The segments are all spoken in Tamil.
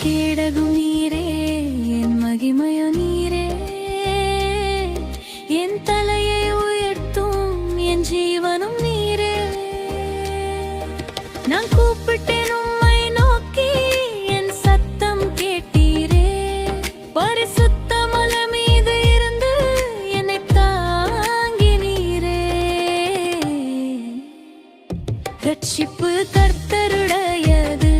கேடகும் நீரே, என் மகிமையோ நீரே. என் தலையை உயர்த்தும் என் ஜீவனும் நீரே. நான் கூப்பிட்டேன் உம்மை நோக்கி, என் சத்தம் கேட்டீரே. பரிசுத்த மலை மீது இருந்து என்னை தாங்கினீரே. ரட்சிப்பு கர்த்தருடையது,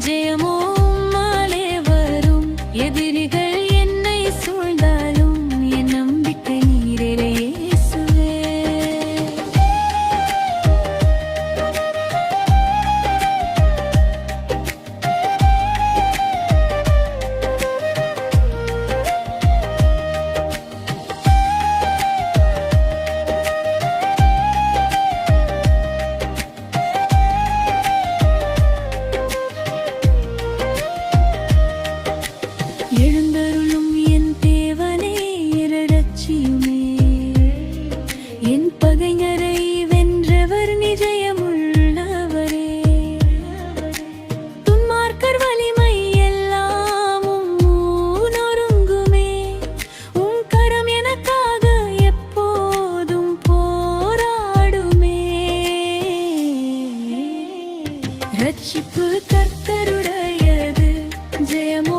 ஜெயமோ உம்மாலே வரும். எதிரிகள் என்னை சூழ்ந்தாலும் என் நம்பிக்கை நீரே இயேசுவே. எழுந்தருளும் என் தேவனே, இரட்சியுமே. என் பகைஞரை வென்றவர் நிஜயமுள்ளவரே. துன்மார்க்கர் வலிமை எல்லாமும் நொறுங்குமே. உம் கரம் எனக்காக எப்போதும் போராடுமே. ரட்சிப்பு கர்த்தருடையது, ஜெயமோ